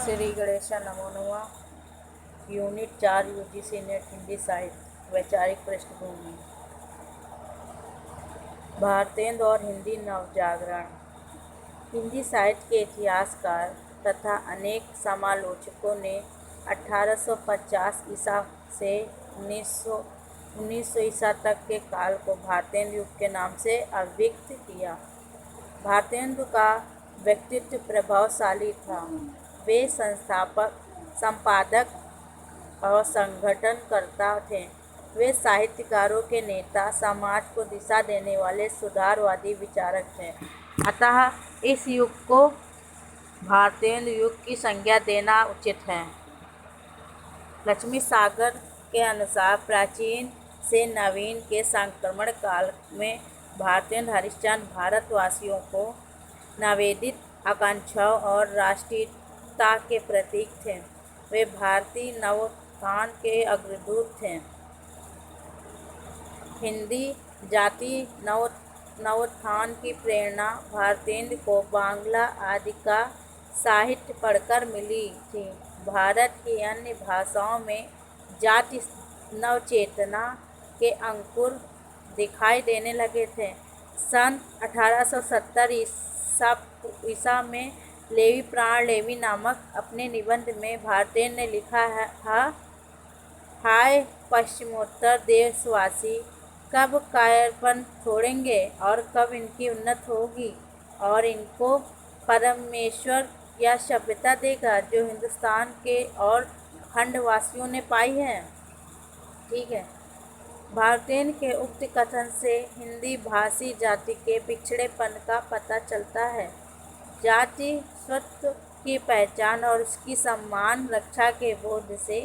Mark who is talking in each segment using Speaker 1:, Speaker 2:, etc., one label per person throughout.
Speaker 1: श्री गणेशा नमो नमः। Unit 4 UGC net Hindi साहित्य वैचारिक पृष्ठभूमि। भारतेंदु और हिंदी नवजागरण। हिंदी साहित्य के इतिहासकार तथा अनेक समालोचकों ने 1850 ईसा से 1900 ईसा तक के काल को भारतेंदु युग के नाम से अभिव्यक्त किया। भारतेंदु का व्यक्तित्व प्रभावशाली था। वे संस्थापक, संपादक और संगठनकर्ता थे। वे साहित्यकारों के नेता, समाज को दिशा देने वाले सुधारवादी विचारक थे। अतः इस युग को भारतेंदु युग की संज्ञा देना उचित है। लक्ष्मी सागर के अनुसार प्राचीन से नवीन के संक्रमण काल में भारतेंदु हरिश्चंद्र भारतवासियों को नवोदित आकांक्षाओं और राष्ट्रीयता के प्रतीक थे। वे भारतीय नवोत्थान के अग्रदूत थे। हिंदी जाति नवोत्थान की प्रेरणा भारतेंदु को बांग्ला आदि का साहित्य पढ़कर मिली थी। भारत की अन्य भाषाओं में जाति नवचेतना के अंकुर दिखाई देने लगे थे। सन 1870 ईसा में लेवी प्राण लेवी नामक अपने निबंध में भारतेंदु ने लिखा था, हाय पश्चिमोत्तर देशवासी, कब कायरपन छोड़ेंगे और कब इनकी उन्नति होगी और इनको परमेश्वर या सभ्यता देगा जो हिंदुस्तान के और खंडवासियों ने पाई है। ठीक है। भारतेंदु के उक्त कथन से हिंदी भाषी जाति के पिछड़ेपन का पता चलता है। जाति स्वत्व की पहचान और उसकी सम्मान रक्षा के बोध से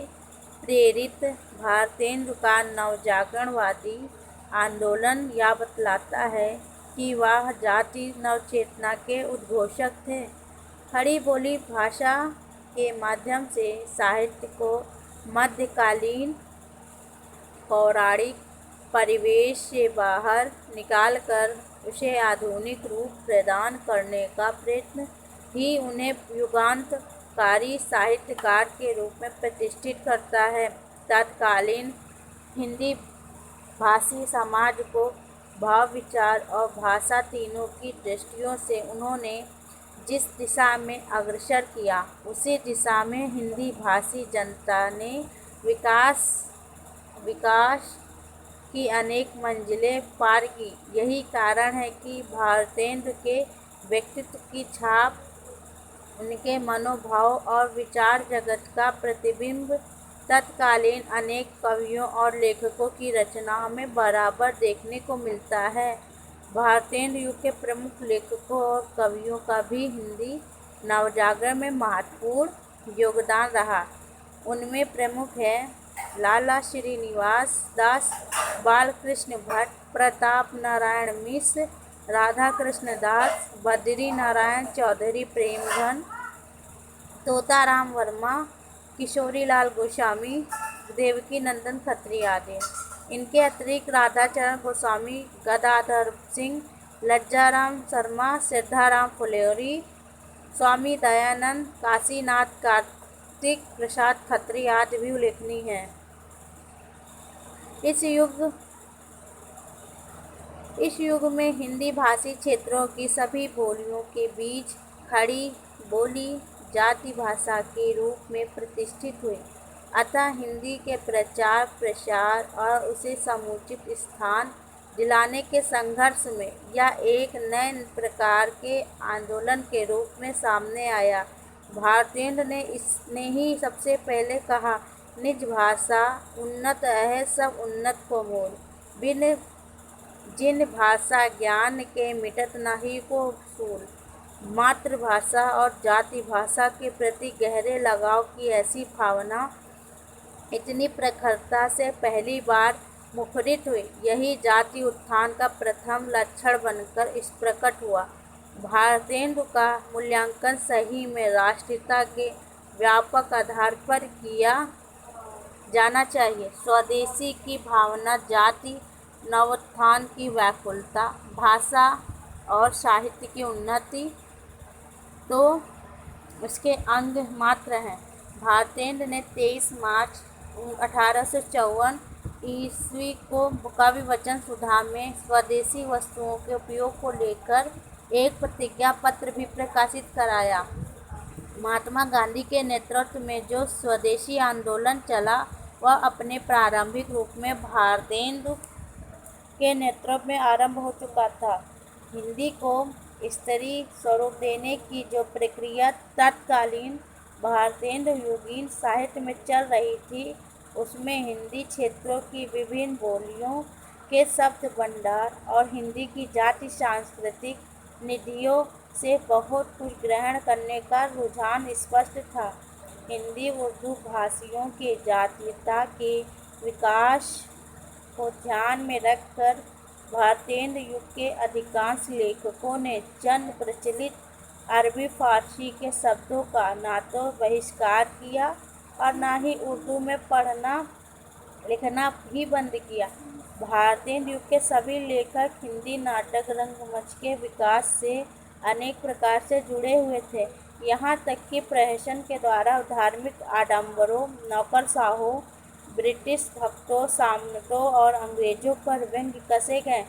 Speaker 1: प्रेरित भारतेंदु का नवजागरणवादी आंदोलन यह बतलाता है कि वह जाति नवचेतना के उद्घोषक थे। खड़ी बोली भाषा के माध्यम से साहित्य को मध्यकालीन पौराणिक परिवेश से बाहर निकालकर उसे आधुनिक रूप प्रदान करने का प्रयत्न ही उन्हें युगांतकारी साहित्यकार के रूप में प्रतिष्ठित करता है। तत्कालीन हिंदी भाषी समाज को भाव, विचार और भाषा तीनों की दृष्टियों से उन्होंने जिस दिशा में अग्रसर किया, उसी दिशा में हिंदी भाषी जनता ने विकास की अनेक मंजिलें पार की। यही कारण है कि भारतेंदु के व्यक्तित्व की छाप उनके मनोभाव और विचार जगत का प्रतिबिंब तत्कालीन अनेक कवियों और लेखकों की रचनाओं में बराबर देखने को मिलता है। भारतेंदु युग के प्रमुख लेखकों और कवियों का भी हिंदी नवजागरण में महत्वपूर्ण योगदान रहा। उनमें प्रमुख है लाला श्रीनिवास दास, बालकृष्ण भट्ट, प्रताप नारायण मिश्र, राधा कृष्ण दास, बद्री नारायण चौधरी, प्रेमधन, तोताराम वर्मा, किशोरीलाल गोस्वामी, देवकी नंदन खत्री आदि। इनके अतिरिक्त राधाचरण गोस्वामी, गदाधर सिंह, लज्जाराम शर्मा, सिद्धाराम फुलेरी, स्वामी दयानंद, काशीनाथ कार्तिक प्रसाद खत्री आदि भी उल्लेखनीय हैं। इस युग में हिंदी भाषी क्षेत्रों की सभी बोलियों के बीच खड़ी बोली जाति भाषा के रूप में प्रतिष्ठित हुई। अतः हिंदी के प्रचार प्रसार और उसे समुचित स्थान दिलाने के संघर्ष में यह एक नए प्रकार के आंदोलन के रूप में सामने आया। भारतेंदु ने ही सबसे पहले कहा, निज भाषा उन्नत है सब उन्नत को मूल, बिन जिन भाषा ज्ञान के मिटत नहीं को सूल। मातृभाषा और जाति भाषा के प्रति गहरे लगाव की ऐसी भावना इतनी प्रखरता से पहली बार मुखरित हुई। यही जाति उत्थान का प्रथम लक्षण बनकर इस प्रकट हुआ। भारतेंदु का मूल्यांकन सही में राष्ट्रीयता के व्यापक आधार पर किया जाना चाहिए। स्वदेशी की भावना, जाति नवोत्थान की व्याकुलता, भाषा और साहित्य की उन्नति तो उसके अंग मात्र हैं। भारतेंद्र ने 23 मार्च 1854 ईस्वी को कवि वचन सुधा में स्वदेशी वस्तुओं के उपयोग को लेकर एक प्रतिज्ञा पत्र भी प्रकाशित कराया। महात्मा गांधी के नेतृत्व में जो स्वदेशी आंदोलन चला वह अपने प्रारंभिक रूप में भारतेंदु के नेतृत्व में आरंभ हो चुका था। हिंदी को स्तरीय स्वरूप देने की जो प्रक्रिया तत्कालीन भारतेंदु युगीन साहित्य में चल रही थी, उसमें हिंदी क्षेत्रों की विभिन्न बोलियों के शब्द भंडार और हिंदी की जाति सांस्कृतिक निधियों से बहुत कुछ ग्रहण करने का रुझान स्पष्ट था। हिंदी उर्दू भाषियों के जातीयता के विकास को ध्यान में रखकर भारतेंदु युग के अधिकांश लेखकों ने चंद प्रचलित अरबी फारसी के शब्दों का ना तो बहिष्कार किया और ना ही उर्दू में पढ़ना लिखना ही बंद किया। भारतेंदु युग के सभी लेखक हिंदी नाटक रंगमंच के विकास से अनेक प्रकार से जुड़े हुए थे। यहाँ तक कि प्रहसन के द्वारा धार्मिक आडंबरों, नौकरशाहों, ब्रिटिश भक्तों, सामंतों और अंग्रेजों पर व्यंग्य कसे गए।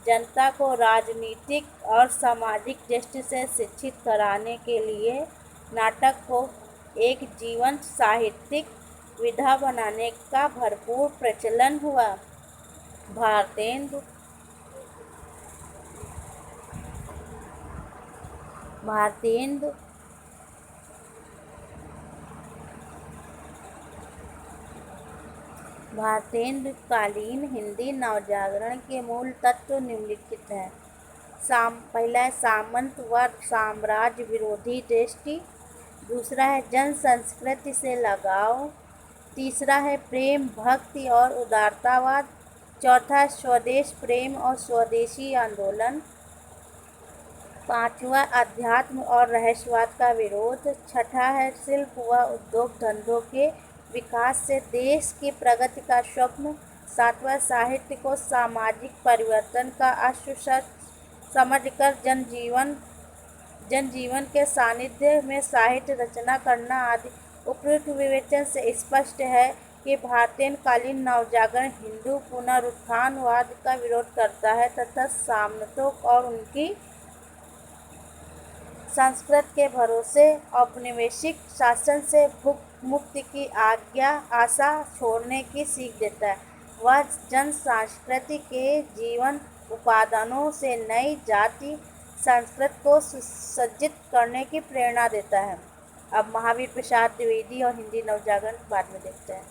Speaker 1: जनता को राजनीतिक और सामाजिक दृष्टि से शिक्षित कराने के लिए नाटक को एक जीवंत साहित्यिक विधा बनाने का भरपूर प्रचलन हुआ। भारतेंदु भारतेंदु भारतेंदुकालीन हिंदी नवजागरण के मूल तत्व निम्नलिखित हैं। पहला है सामंतवाद साम्राज्य विरोधी दृष्टि। दूसरा है जन संस्कृति से लगाव। तीसरा है प्रेम, भक्ति और उदारतावाद। चौथा है स्वदेश प्रेम और स्वदेशी आंदोलन। पांचवा अध्यात्म और रहस्यवाद का विरोध। छठा है शिल्प व उद्योग धंधों के विकास से देश की प्रगति का स्वप्न। सातवां साहित्य को सामाजिक परिवर्तन का अश्व समझकर जनजीवन के सानिध्य में साहित्य रचना करना आदि। उपयुक्त विवेचन से स्पष्ट है कि भारतेंदुकालीन नवजागरण हिंदू पुनरुत्थानवाद का विरोध करता है तथा सामंतों और उनकी संस्कृति के भरोसे औपनिवेशिक शासन से मुक्ति की आशा छोड़ने की सीख देता है। वह जन संस्कृति के जीवन उपादानों से नई जाति संस्कृति को सुसज्जित करने की प्रेरणा देता है। अब महावीर प्रसाद द्विवेदी और हिंदी नवजागरण बाद में देखते हैं।